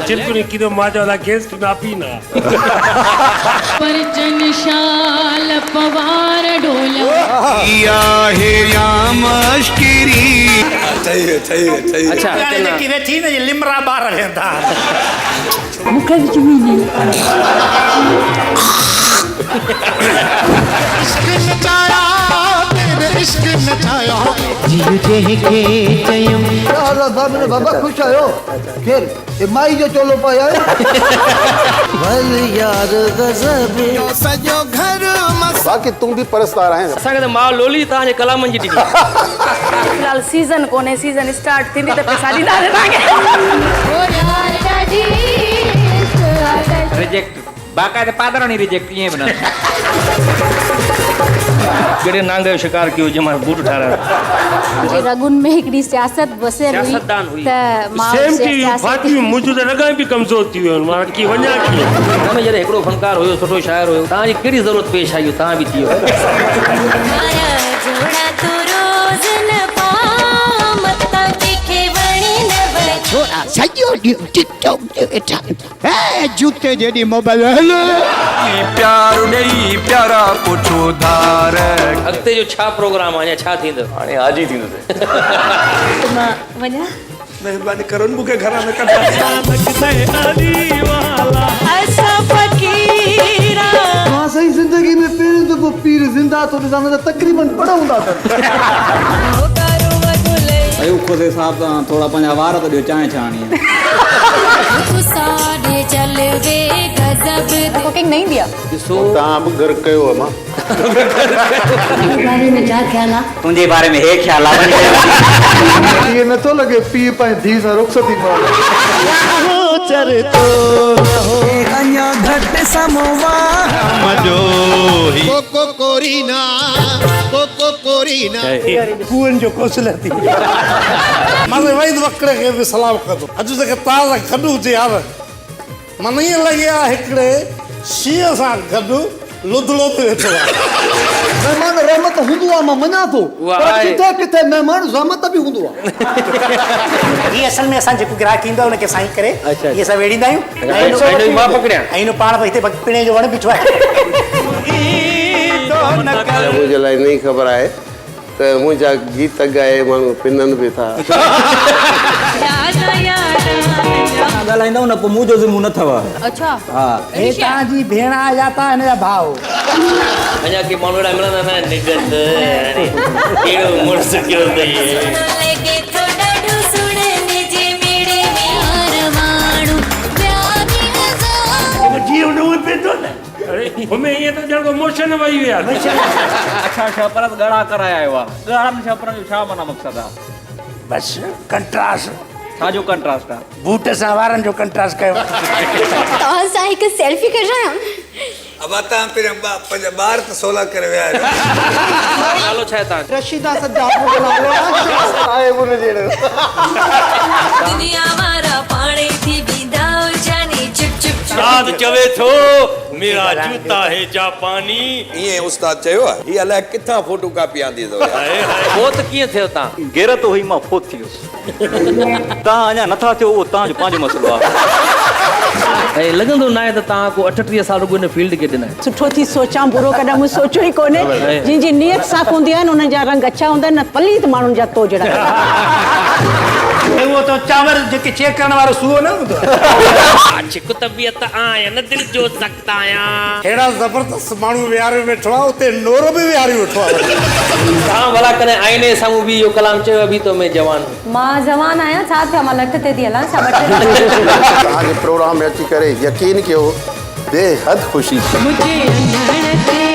चिल्कुनी किदो माजा वाला गेस्ट ना पीना परजन शाल पवार डोला या हे याम अश्किरी चाहिए अच्छा लेकिन थी ना ये लिमरा बार रहता मुखे विच मीने इश्क नचाया तेरे इश्क नचाया जियो के चयम अल्लाह साहब ने बाबा खुश आयो फिर ये माई जो चलो पाया वल यार गजब सजो घर मस बाकी तुम भी परस्तार हैं असांखे त मां लोली तव्हांजे कलामनि जी ॾिनी फिलहाल सीज़न कोने सीज़न स्टार्ट थींदी त पैसा ॾींदा तव्हांखे रिजेक्ट बाक़ाइदा पादरानी रिजेक्ट ईअं बि न कहिड़े नांग जो शिकार कयो जे मां बूट ठारायो रगुन में हिकड़ी सियासत बसे हुई सियासतदान हुई त मां सेम थी फातिमी मुझे त रगा भी कमजोर थी वियो मां की वञा की हुनमें जॾहिं हिकिड़ो फनकार हुयो सुठो शाइर हुयो तव्हांजी कहिड़ी ज़रूरत पेश आई तव्हां बि थी वियो सॼो ॾींहुं टिकटॉक ते वेठा हे जूते जेॾी मोबाइल हले प्यार ॾेई प्यारा पुछो धार अॻिते जो छा प्रोग्राम आहे या छा थींदो हाणे आज ही थींदो मां वञा मेहरबानी करो मूंखे घर में कढा असां फ़कीरा मां सही जिंदगी में पहिरियों दफ़ो पीर ज़िंदा तो ॾिसां त तक़रीबन बड़ा हूंदा अयो खुद हिसाब सां थोड़ा पंहिंजा वार त ॾियो चांहि छाणी कुकिंग नहीं दिया ॾिसो तव्हां बि घर कयो आहे मां बारे में क्या ख्याल है तुंहिंजे बारे में हे ख्याल आहे ये नथो लगे पीर पंहिंजी धीउ सां रुख़सती पाए अञा घटि समोवा मजो कोको कोरीना कुअन जो कौशल थी मां वहीद वकड़े खे बि सलाम कंदो अॼु तक तार गॾु हुजे यार मन ईअं लॻे आहे हिकिड़े शींहं सां गॾु लुधड़ो ते वेठो आहे महिमान रहमत हूंदो आहे मां मञा थो उहा पर आहे। किथे किथे महिमान रहमत बि हूंदो आहे ये असल में असां जेको ग्राहक ईंदो आहे उनखे साईं करे अच्छा। इहे सभु वेड़ींदा आहियूं हिनजी मां पकड़ियां ऐं हिन पाण हिते पिणे जो वण बीठो आहे मुंहिंजे लाइ नई ख़बर आहे त मुंहिंजा गीत ॻाए माण्हू पिननि बि था ॻाल्हाईंदव न पोइ मुंहिंजो ज़िमू न अथव अच्छा हा हे तव्हांजी भेण आहे या तव्हां हिन जा भाउ अञा के माण्हू अहिड़ा मिलंदा न निगत हाणे कहिड़ो मुड़ुस कयो अथई जीव न उहे पींदो न अरे हुमे ईअं त ॼण मोशन वही विया अच्छा छपर ॻड़ा कराए आयो आहे ॻड़नि छपरनि जो छा माना मक़सदु आहे बस कंट्रास्ट छाजो कंट्रास्ट आहे बूट सां वारनि जो कंट्रास्ट कयो तव्हां हिक सेल्फी कढायां अब तव्हां पंहिंजा ॿार त सोला करे विया आहियो नालो छा आहे तव्हांजो रशीदा सज्जाद जो नालो आहे उन जहिड़ो दुनिया वारा पाणी थी बींदा जाने चुप चुप चांद चवे थो मेरा जूता है जापानी ईअं उस्ताद चयो आहे हीअ अलाए किथां फोटो कापी आंदी अथव फोत कीअं थियो तव्हां गिरत हुई मां फोत थी वियुसि तव्हां अञा नथा थियो उहो तव्हांजो पंहिंजो मसइलो आहे ऐं लॻंदो न आहे त तव्हां को 38 साल रुॻो हिन फील्ड खे ॾिना सुठो थी सोचां बुरो कॾहिं मूं सोचियो ई कोन्हे जिन जी नियत साफ़ हूंदी आहे न उन्हनि जा रंग अच्छा हूंदा आहिनि न पलीत माण्हुनि जा तोजड़ा उहो त चांवर जेके चेक करण वारो सूओ न हूंदो छिक तबियत आया न दिल जो सख्त आया अहिड़ा ज़बरदस्त माण्हू विहारे वेठो आहे उते नोर बि विहारे वेठो आहे तव्हां भला कॾहिं आईने साम्हूं बि इहो कलाम चयो अभी तो मैं जवान मां जवान आहियां छा थियो मां लठ ते थी हलां छा तव्हांजे प्रोग्राम में अची करे यकीन कयो बेहद ख़ुशी थी मुझे अंधड़ ते